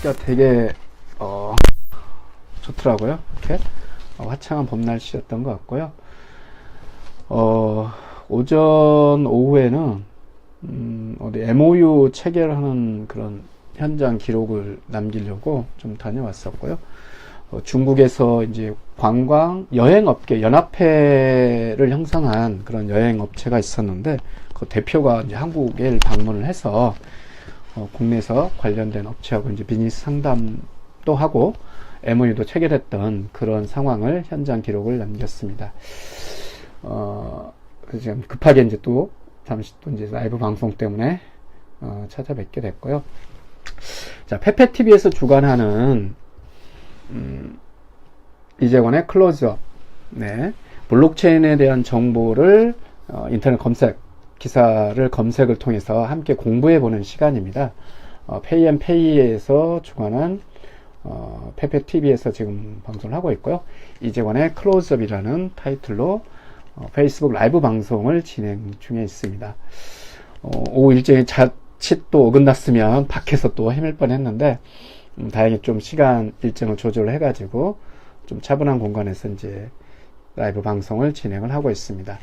날씨가 되게 좋더라고요. 이렇게 화창한 봄 날씨였던 것 같고요. 오전 오후에는 어디 MOU 체결하는 그런 현장 기록을 남기려고 좀 다녀왔었고요. 중국에서 이제 관광 여행업계 연합회를 형성한 그런 여행업체가 있었는데 그 대표가 이제 한국에 방문을 해서 국내에서 관련된 업체하고 이제 비즈니스 상담도 하고 MOU도 체결했던 그런 상황을 현장 기록을 남겼습니다. 지금 급하게 이제 또 잠시 또 이제 라이브 방송 때문에 찾아뵙게 됐고요. 자, 페페TV에서 주관하는 이재권의 클로즈업, 네, 블록체인에 대한 정보를 인터넷 검색 기사를 검색을 통해서 함께 공부해 보는 시간입니다. 페이앤페이에서 주관한 페페TV에서 지금 방송을 하고 있고요. 이재권의 클로즈업이라는 타이틀로 페이스북 라이브 방송을 진행 중에 있습니다. 오후 일정이 자칫 또 어긋났으면 밖에서 또 헤맬 뻔했는데 다행히 좀 시간 일정을 조절을 해가지고 좀 차분한 공간에서 이제 라이브 방송을 진행을 하고 있습니다.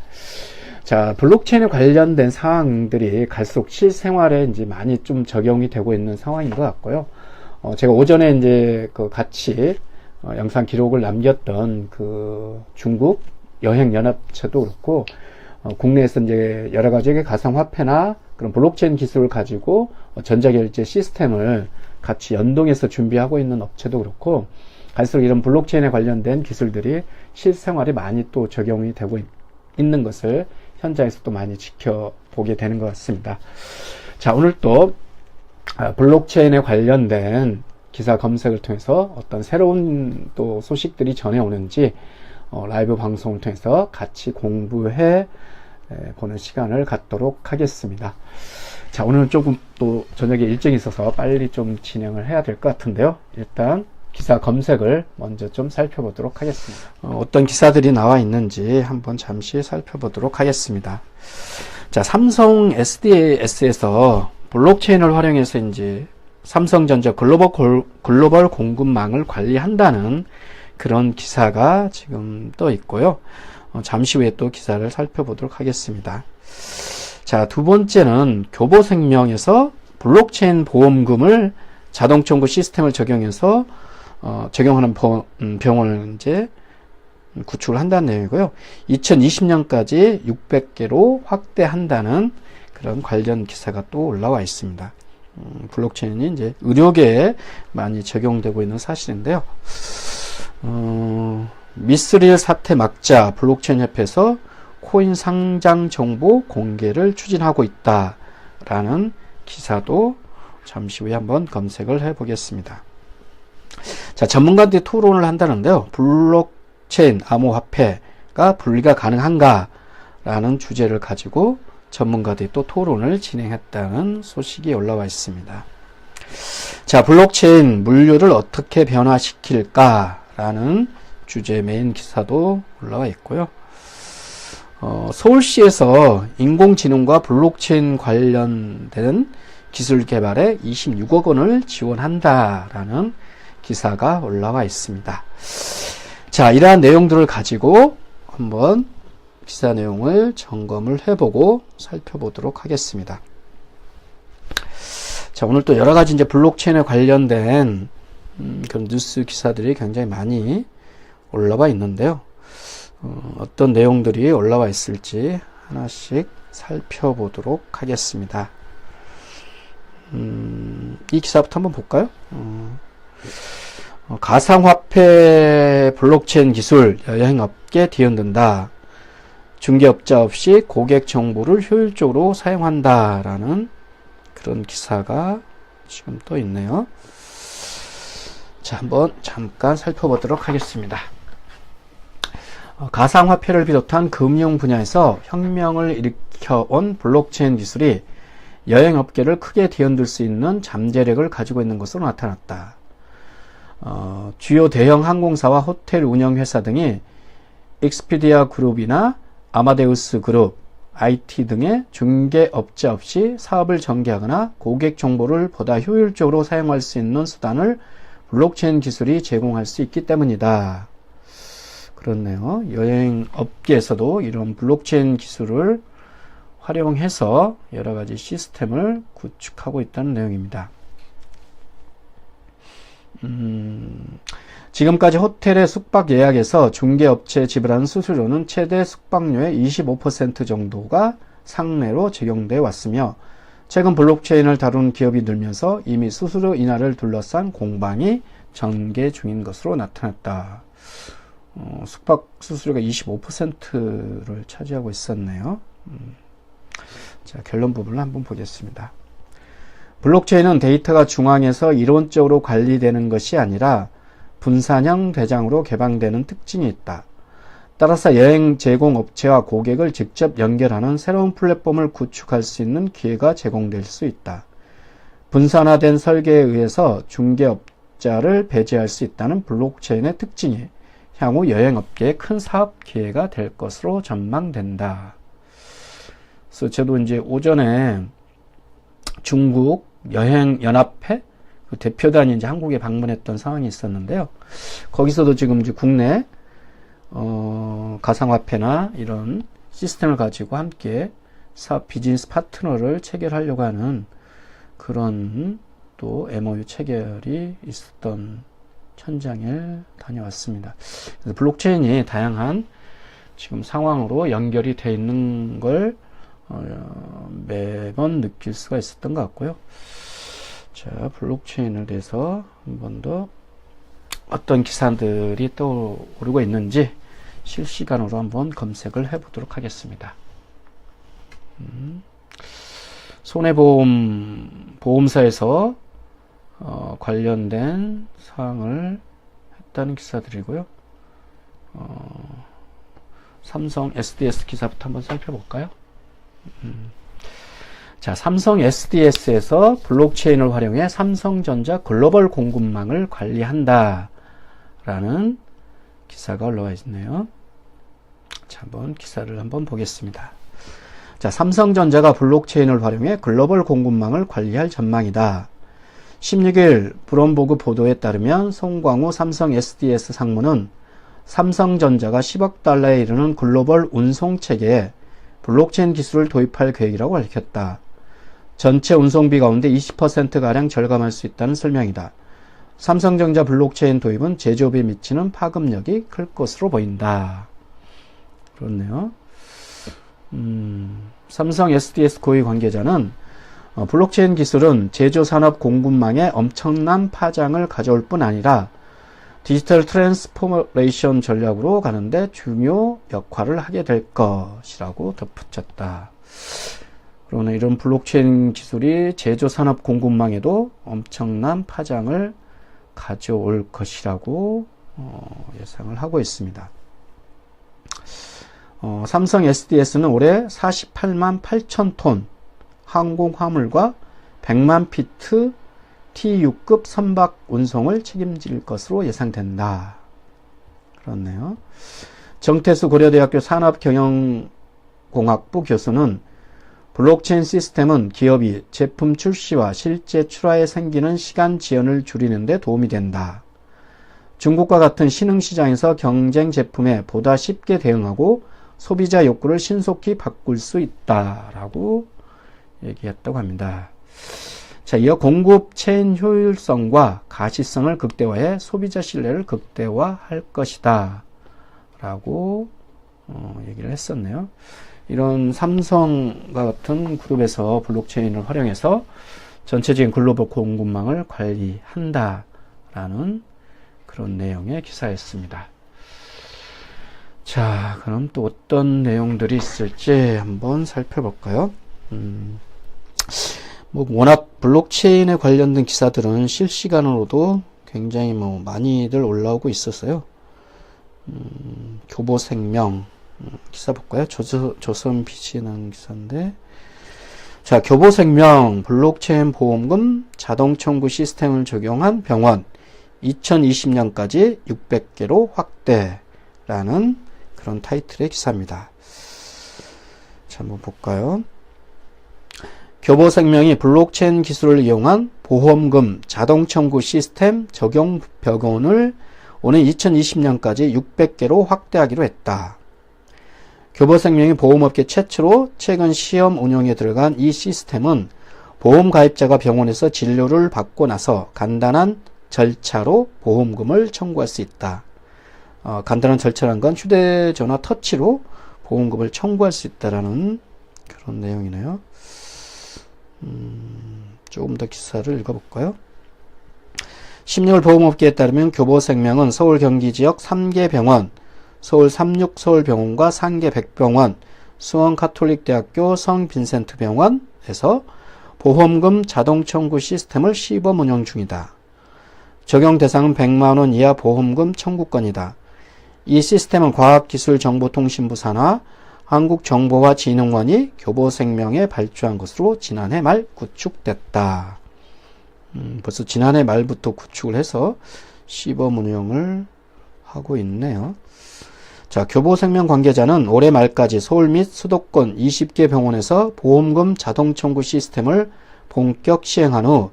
자, 블록체인에 관련된 사항들이 갈수록 실생활에 이제 많이 좀 적용이 되고 있는 상황인 것 같고요. 제가 오전에 이제 그 같이 영상 기록을 남겼던 그 중국 여행연합체도 그렇고, 국내에서 이제 여러 가지의 가상화폐나 그런 블록체인 기술을 가지고 전자결제 시스템을 같이 연동해서 준비하고 있는 업체도 그렇고, 갈수록 이런 블록체인에 관련된 기술들이 실생활에 많이 또 적용이 되고 있는 것을 현장에서 또 많이 지켜보게 되는 것 같습니다. 자, 오늘 또 블록체인에 관련된 기사 검색을 통해서 어떤 새로운 또 소식들이 전해오는지 라이브 방송을 통해서 같이 공부해 보는 시간을 갖도록 하겠습니다. 자, 오늘은 조금 또 저녁에 일정이 있어서 빨리 좀 진행을 해야 될 것 같은데요. 일단 기사 검색을 먼저 좀 살펴보도록 하겠습니다. 어떤 기사들이 나와 있는지 한번 잠시 살펴보도록 하겠습니다. 자, 삼성 SDS에서 블록체인을 활용해서 이제 삼성전자 글로벌 공급망을 관리한다는 그런 기사가 지금 떠 있고요. 잠시 후에 또 기사를 살펴보도록 하겠습니다. 자, 두 번째는 교보생명에서 블록체인 보험금을 자동 청구 시스템을 적용해서 적용하는 병원을 이제 구축을 한다는 내용이고요. 2020년까지 600개로 확대한다는 그런 관련 기사가 또 올라와 있습니다. 블록체인이 이제 의료계에 많이 적용되고 있는 사실인데요. 미스릴 사태 막자 블록체인 협회에서 코인 상장 정보 공개를 추진하고 있다라는 기사도 잠시 후에 한번 검색을 해 보겠습니다. 자, 전문가들이 토론을 한다는데요. 블록체인 암호화폐가 분리가 가능한가? 라는 주제를 가지고 전문가들이 또 토론을 진행했다는 소식이 올라와 있습니다. 자, 블록체인 물류를 어떻게 변화시킬까? 라는 주제 메인 기사도 올라와 있고요. 서울시에서 인공지능과 블록체인 관련된 기술 개발에 26억 원을 지원한다라는 기사가 올라와 있습니다. 자, 이러한 내용들을 가지고 한번 기사 내용을 점검을 해보고 살펴보도록 하겠습니다. 자, 오늘 또 여러 가지 이제 블록체인에 관련된 그런 뉴스 기사들이 굉장히 많이 올라와 있는데요. 어떤 내용들이 올라와 있을지 하나씩 살펴보도록 하겠습니다. 이 기사부터 한번 볼까요? 가상화폐 블록체인 기술 여행업계 뒤흔든다. 중개업자 없이 고객 정보를 효율적으로 사용한다라는 그런 기사가 지금 또 있네요. 자, 한번 잠깐 살펴보도록 하겠습니다. 가상화폐를 비롯한 금융 분야에서 혁명을 일으켜온 블록체인 기술이 여행업계를 크게 뒤흔들 수 있는 잠재력을 가지고 있는 것으로 나타났다. 주요 대형 항공사와 호텔 운영회사 등이 익스피디아 그룹이나 아마데우스 그룹, IT 등의 중개업체 없이 사업을 전개하거나 고객 정보를 보다 효율적으로 사용할 수 있는 수단을 블록체인 기술이 제공할 수 있기 때문이다. 그렇네요. 여행업계에서도 이런 블록체인 기술을 활용해서 여러 가지 시스템을 구축하고 있다는 내용입니다. 지금까지 호텔의 숙박 예약에서 중개업체에 지불하는 수수료는 최대 숙박료의 25% 정도가 상례로 적용되어 왔으며 최근 블록체인을 다루는 기업이 늘면서 이미 수수료 인하를 둘러싼 공방이 전개 중인 것으로 나타났다. 숙박 수수료가 25%를 차지하고 있었네요. 자, 결론 부분을 한번 보겠습니다. 블록체인은 데이터가 중앙에서 이론적으로 관리되는 것이 아니라 분산형 대장으로 개방되는 특징이 있다. 따라서 여행 제공 업체와 고객을 직접 연결하는 새로운 플랫폼을 구축할 수 있는 기회가 제공될 수 있다. 분산화된 설계에 의해서 중개업자를 배제할 수 있다는 블록체인의 특징이 향후 여행업계의 큰 사업 기회가 될 것으로 전망된다. 그래서 저도 이제 오전에 중국 여행연합회 그 대표단이 이제 한국에 방문했던 상황이 있었는데요. 거기서도 지금 이제 국내 가상화폐나 이런 시스템을 가지고 함께 사업 비즈니스 파트너를 체결하려고 하는 그런 또 MOU 체결이 있었던 현장에 다녀왔습니다. 그래서 블록체인이 다양한 지금 상황으로 연결이 되어 있는 걸 매번 느낄 수가 있었던 것 같고요. 자, 블록체인에 대해서 한 번 더 어떤 기사들이 떠오르고 있는지 실시간으로 한번 검색을 해보도록 하겠습니다. 보험사에서 관련된 사항을 했다는 기사들이고요. 삼성 SDS 기사부터 한번 살펴볼까요? 자, 삼성 SDS에서 블록체인을 활용해 삼성전자 글로벌 공급망을 관리한다 라는 기사가 올라와 있네요. 자, 한번 기사를 한번 보겠습니다. 자, 삼성전자가 블록체인을 활용해 글로벌 공급망을 관리할 전망이다. 16일 브룸버그 보도에 따르면 송광우 삼성 SDS 상무는 삼성전자가 10억 달러에 이르는 글로벌 운송 체계에 블록체인 기술을 도입할 계획이라고 밝혔다. 전체 운송비 가운데 20%가량 절감할 수 있다는 설명이다. 삼성전자 블록체인 도입은 제조업에 미치는 파급력이 클 것으로 보인다. 그렇네요. 삼성 SDS 고위 관계자는 블록체인 기술은 제조산업 공급망에 엄청난 파장을 가져올 뿐 아니라 디지털 트랜스포메이션 전략으로 가는데 중요 역할을 하게 될 것이라고 덧붙였다. 그러나 이런 블록체인 기술이 제조산업 공급망에도 엄청난 파장을 가져올 것이라고 예상을 하고 있습니다. 삼성 SDS는 올해 48만 8천 톤 항공 화물과 100만 피트 T6급 선박 운송을 책임질 것으로 예상된다. 그렇네요. 정태수 고려대학교 산업경영공학부 교수는 블록체인 시스템은 기업이 제품 출시와 실제 출하에 생기는 시간 지연을 줄이는 데 도움이 된다. 중국과 같은 신흥시장에서 경쟁 제품에 보다 쉽게 대응하고 소비자 욕구를 신속히 바꿀 수 있다라고 얘기했다고 합니다. 자, 이어 공급 체인 효율성과 가시성을 극대화해 소비자 신뢰를 극대화할 것이다 라고 얘기를 했었네요. 이런 삼성과 같은 그룹에서 블록체인을 활용해서 전체적인 글로벌 공급망을 관리한다 라는 그런 내용의 기사였습니다. 자, 그럼 또 어떤 내용들이 있을지 한번 살펴볼까요? 워낙 블록체인에 관련된 기사들은 실시간으로도 굉장히 많이들 올라오고 있었어요. 교보생명 기사 볼까요? 조선비즈라는 기사인데, 자, 교보생명 블록체인 보험금 자동 청구 시스템을 적용한 병원 2020년까지 600개로 확대라는 그런 타이틀의 기사입니다. 자, 한번 볼까요? 교보생명이 블록체인 기술을 이용한 보험금 자동 청구 시스템 적용 병원을 오는 2020년까지 600개로 확대하기로 했다. 교보생명이 보험업계 최초로 최근 시험 운영에 들어간 이 시스템은 보험 가입자가 병원에서 진료를 받고 나서 간단한 절차로 보험금을 청구할 수 있다. 간단한 절차란 건 휴대전화 터치로 보험금을 청구할 수 있다라는 그런 내용이네요. 조금 더 기사를 읽어볼까요? 16일 보험업계에 따르면 교보생명은 서울 경기 지역 3개 병원, 서울 36서울병원과 상계 백병원, 수원 가톨릭대학교 성빈센트병원에서 보험금 자동 청구 시스템을 시범 운영 중이다. 적용 대상은 100만원 이하 보험금 청구권이다. 이 시스템은 과학기술정보통신부 산하 한국정보화진흥원이 교보생명에 발주한 것으로 지난해 말 구축됐다. 벌써 지난해 말부터 구축을 해서 시범 운영을 하고 있네요. 자, 교보생명 관계자는 올해 말까지 서울 및 수도권 20개 병원에서 보험금 자동 청구 시스템을 본격 시행한 후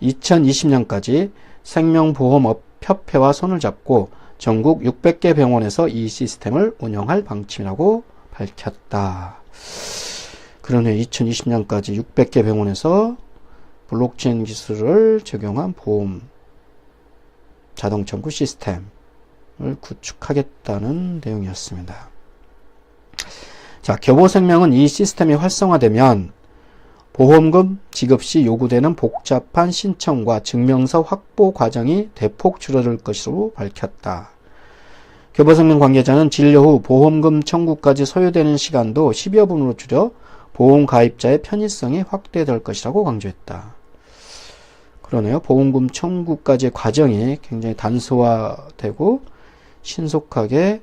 2020년까지 생명보험업협회와 손을 잡고 전국 600개 병원에서 이 시스템을 운영할 방침이라고 밝혔다. 그러네, 2020년까지 600개 병원에서 블록체인 기술을 적용한 보험 자동 청구 시스템을 구축하겠다는 내용이었습니다. 자, 교보생명은 이 시스템이 활성화되면 보험금 지급 시 요구되는 복잡한 신청과 증명서 확보 과정이 대폭 줄어들 것으로 밝혔다. 교보생명 관계자는 진료 후 보험금 청구까지 소요되는 시간도 10여 분으로 줄여 보험 가입자의 편의성이 확대될 것이라고 강조했다. 그러네요. 보험금 청구까지의 과정이 굉장히 단소화되고 신속하게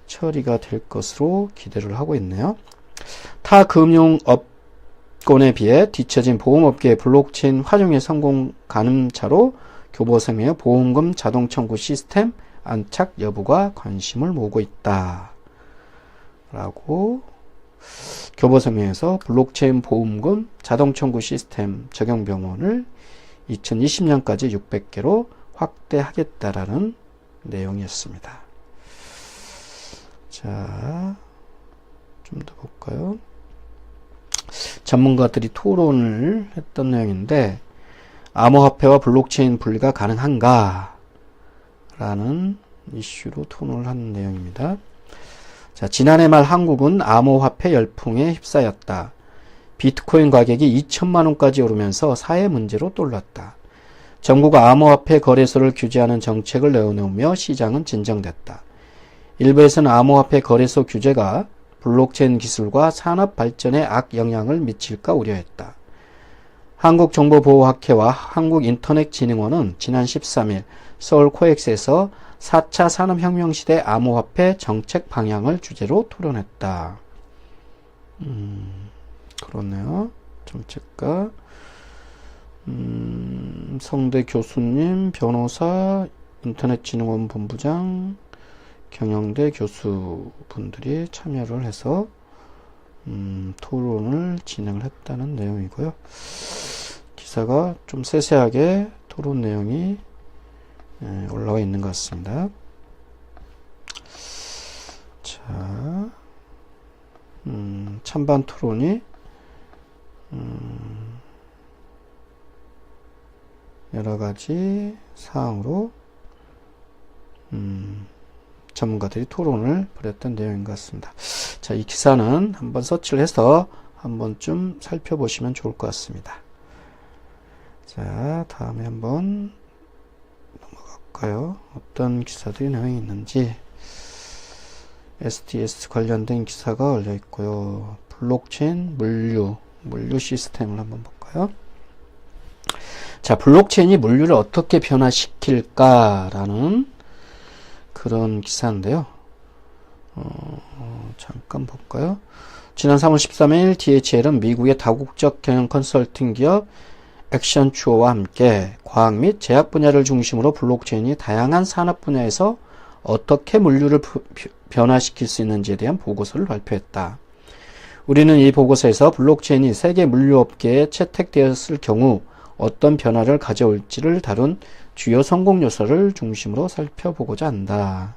처리가 될 것으로 기대를 하고 있네요. 타 금융업권에 비해 뒤처진 보험업계의 블록체인 활용에 성공 가늠차로 교보생명의 보험금 자동 청구 시스템 안착 여부가 관심을 모으고 있다. 라고 교보생명에서 블록체인 보험금 자동 청구 시스템 적용 병원을 2020년까지 600개로 확대하겠다라는 내용이었습니다. 자, 좀 더 볼까요? 전문가들이 토론을 했던 내용인데, 암호화폐와 블록체인 분리가 가능한가? 라는 이슈로 토론을 한 내용입니다. 자, 지난해 말 한국은 암호화폐 열풍에 휩싸였다. 비트코인 가격이 2천만원까지 오르면서 사회 문제로 떠올랐다. 정부가 암호화폐 거래소를 규제하는 정책을 내어놓으며 시장은 진정됐다. 일부에서는 암호화폐 거래소 규제가 블록체인 기술과 산업 발전에 악영향을 미칠까 우려했다. 한국정보보호학회와 한국인터넷진흥원은 지난 13일 서울 코엑스에서 4차 산업혁명 시대 암호화폐 정책 방향을 주제로 토론했다. 그렇네요. 정책가 성대 교수님, 변호사, 인터넷진흥원 본부장, 경영대 교수분들이 참여를 해서 토론을 진행을 했다는 내용이고요. 기사가 좀 세세하게 토론 내용이 올라와 있는 것 같습니다. 자, 찬반 토론이 여러 가지 사항으로 전문가들이 토론을 벌였던 내용인 것 같습니다. 자, 이 기사는 한번 서치를 해서 한번 좀 살펴보시면 좋을 것 같습니다. 자, 다음에 한번 넘어갈까요? 어떤 기사들이 내용이 있는지. STS 관련된 기사가 올려 있고요. 블록체인 물류 시스템을 한번 볼까요? 자, 블록체인이 물류를 어떻게 변화시킬까라는 그런 기사인데요. 잠깐 볼까요? 지난 3월 13일 DHL은 미국의 다국적 경영 컨설팅 기업 액션추어와 함께 과학 및 제약 분야를 중심으로 블록체인이 다양한 산업 분야에서 어떻게 물류를 변화시킬 수 있는지에 대한 보고서를 발표했다. 우리는 이 보고서에서 블록체인이 세계 물류업계에 채택되었을 경우 어떤 변화를 가져올지를 다룬 주요 성공 요소를 중심으로 살펴보고자 한다.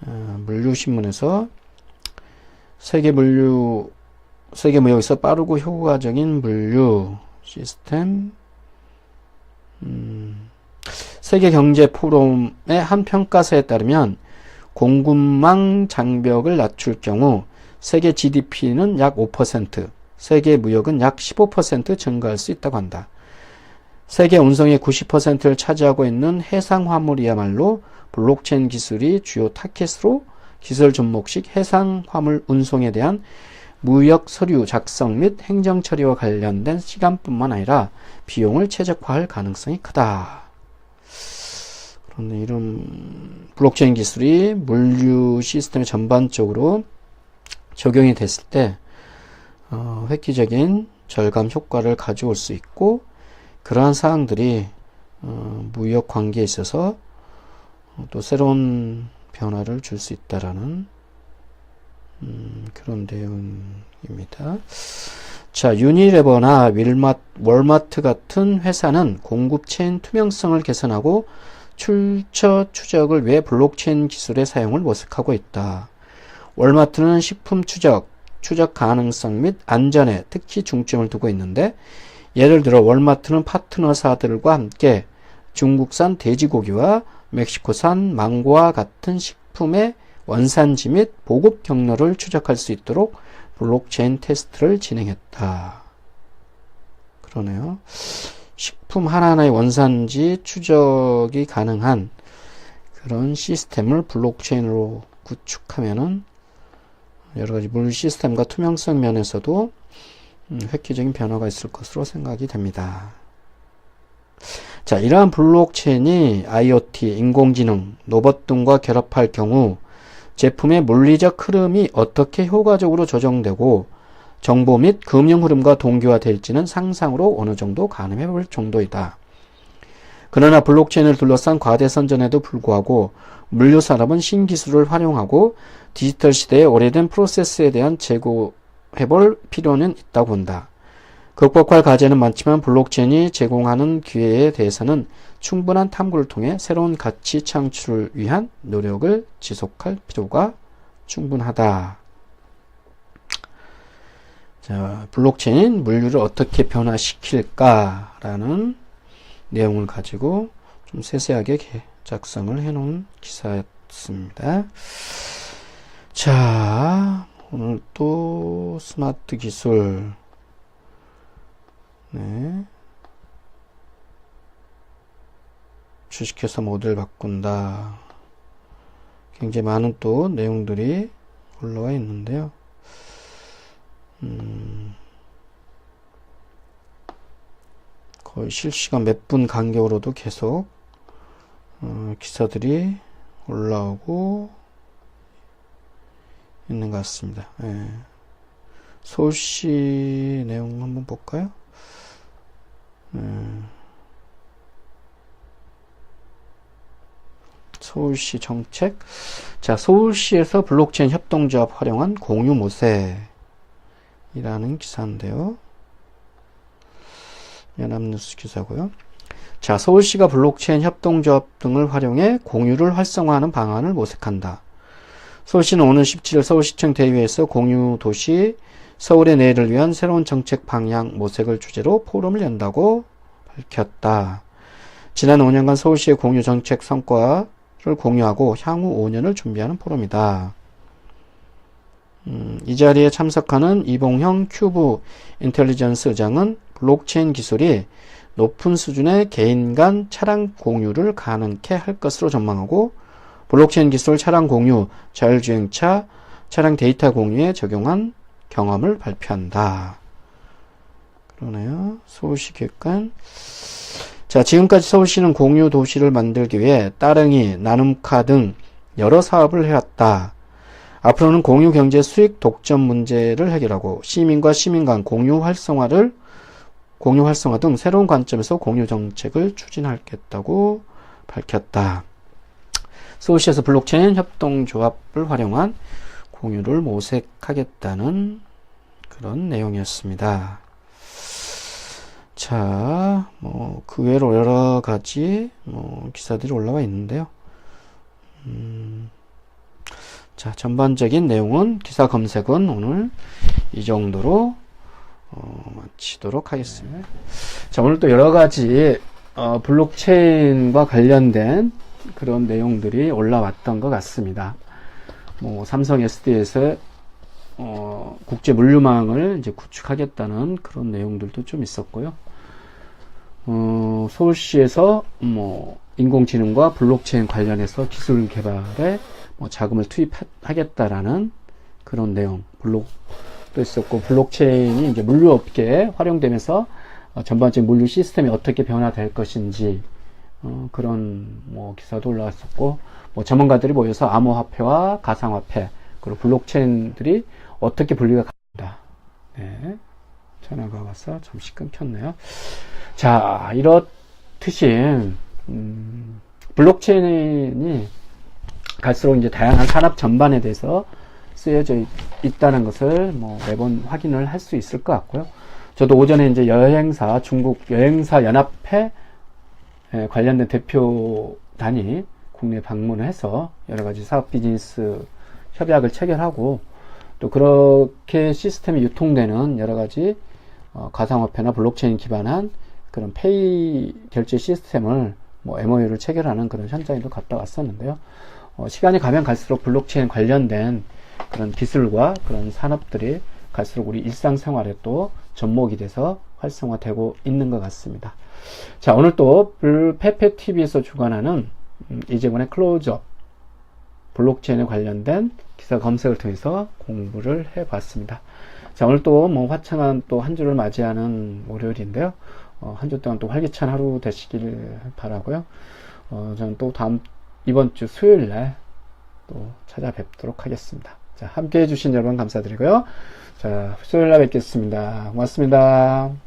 물류신문에서 세계 무역에서 빠르고 효과적인 물류 시스템, 세계 경제 포럼의 한 평가서에 따르면 공급망 장벽을 낮출 경우 세계 GDP는 약 5%, 세계 무역은 약 15% 증가할 수 있다고 한다. 세계 운송의 90%를 차지하고 있는 해상 화물이야말로 블록체인 기술이 주요 타깃으로 기술 접목식 해상 화물 운송에 대한 무역 서류 작성 및 행정 처리와 관련된 시간뿐만 아니라 비용을 최적화할 가능성이 크다. 그런데 이런 블록체인 기술이 물류 시스템에 전반적으로 적용이 됐을 때 획기적인 절감 효과를 가져올 수 있고, 그러한 사항들이 무역 관계에 있어서 또 새로운 변화를 줄 수 있다라는 그런 내용입니다. 자, 유니레버나 월마트 같은 회사는 공급 체인 투명성을 개선하고 출처 추적을 위해 블록체인 기술의 사용을 모색하고 있다. 월마트는 식품 추적 가능성 및 안전에 특히 중점을 두고 있는데, 예를 들어 월마트는 파트너사들과 함께 중국산 돼지고기와 멕시코산 망고와 같은 식품의 원산지 및 보급 경로를 추적할 수 있도록 블록체인 테스트를 진행했다. 그러네요. 식품 하나하나의 원산지 추적이 가능한 그런 시스템을 블록체인으로 구축하면은 여러가지 물류 시스템과 투명성 면에서도 획기적인 변화가 있을 것으로 생각이 됩니다. 자, 이러한 블록체인이 IoT, 인공지능, 로봇 등과 결합할 경우 제품의 물리적 흐름이 어떻게 효과적으로 조정되고 정보 및 금융 흐름과 동기화될지는 상상으로 어느 정도 가늠해 볼 정도이다. 그러나 블록체인을 둘러싼 과대 선전에도 불구하고 물류 산업은 신기술을 활용하고 디지털 시대의 오래된 프로세스에 대한 재고해볼 필요는 있다고 본다. 극복할 과제는 많지만 블록체인이 제공하는 기회에 대해서는 충분한 탐구를 통해 새로운 가치 창출을 위한 노력을 지속할 필요가 충분하다. 자, 블록체인 물류를 어떻게 변화시킬까라는 내용을 가지고 좀 세세하게 작성을 해놓은 기사였습니다. 자, 오늘 또 스마트 기술, 주식회사 모델 바꾼다. 굉장히 많은 또 내용들이 올라와 있는데요. 거의 실시간 몇 분 간격으로도 계속 기사들이 올라오고 있는 것 같습니다. 서울시 내용 한번 볼까요? 서울시 정책. 자, 서울시에서 블록체인 협동조합 활용한 공유 모세이라는 기사인데요. 연합뉴스 기사고요. 자, 서울시가 블록체인 협동조합 등을 활용해 공유를 활성화하는 방안을 모색한다. 서울시는 오늘 17일 서울시청 대의회에서 공유 도시 서울의 내일을 위한 새로운 정책 방향 모색을 주제로 포럼을 연다고 밝혔다. 지난 5년간 서울시의 공유 정책 성과를 공유하고 향후 5년을 준비하는 포럼이다. 이 자리에 참석하는 이봉형 큐브 인텔리전스 의장은 블록체인 기술이 높은 수준의 개인 간 차량 공유를 가능케 할 것으로 전망하고, 블록체인 기술 차량 공유, 자율주행차, 차량 데이터 공유에 적용한 경험을 발표한다. 그러네요. 서울시 기획관. 자, 지금까지 서울시는 공유 도시를 만들기 위해 따릉이, 나눔카 등 여러 사업을 해왔다. 앞으로는 공유 경제 수익 독점 문제를 해결하고 시민과 시민 간 공유 활성화 등 새로운 관점에서 공유 정책을 추진하겠다고 밝혔다. 서울시에서 블록체인 협동조합을 활용한 공유를 모색하겠다는 그런 내용이었습니다. 자, 그 외로 여러 가지, 기사들이 올라와 있는데요. 자, 전반적인 내용은, 기사 검색은 오늘 이 정도로, 마치도록 하겠습니다. 자, 오늘 또 여러 가지, 블록체인과 관련된 그런 내용들이 올라왔던 것 같습니다. 삼성 SD에서 국제 물류망을 이제 구축하겠다는 그런 내용들도 좀 있었고요. 서울시에서 인공지능과 블록체인 관련해서 기술 개발에 자금을 투입하겠다라는 그런 내용, 또 있었고, 블록체인이 이제 물류업계에 활용되면서 전반적인 물류 시스템이 어떻게 변화될 것인지 그런 기사도 올라왔었고, 전문가들이 모여서 암호화폐와 가상화폐 그리고 블록체인들이 어떻게 분리가 가능하다. 네. 전화가 와서 잠시 끊겼네요. 자, 이렇듯이 블록체인이 갈수록 이제 다양한 산업 전반에 대해서 쓰여져 있다는 것을 매번 확인을 할 수 있을 것 같고요. 저도 오전에 이제 중국 여행사 연합회 관련된 대표단이 국내 방문을 해서 여러 가지 사업 비즈니스 협약을 체결하고, 또 그렇게 시스템이 유통되는 여러 가지 가상화폐나 블록체인 기반한 그런 페이 결제 시스템을 MOU를 체결하는 그런 현장에도 갔다 왔었는데요. 시간이 가면 갈수록 블록체인 관련된 그런 기술과 그런 산업들이 갈수록 우리 일상생활에 또 접목이 돼서 활성화되고 있는 것 같습니다. 자, 오늘 또 페페TV에서 주관하는 이재권의 클로즈업 블록체인에 관련된 기사 검색을 통해서 공부를 해봤습니다. 자, 오늘 또 화창한 또 한 주를 맞이하는 월요일인데요. 한 주 동안 또 활기찬 하루 되시길 바라고요. 저는 또 이번 주 수요일 날 또 찾아뵙도록 하겠습니다. 자, 함께 해주신 여러분 감사드리고요. 자, 수요일 날 뵙겠습니다. 고맙습니다.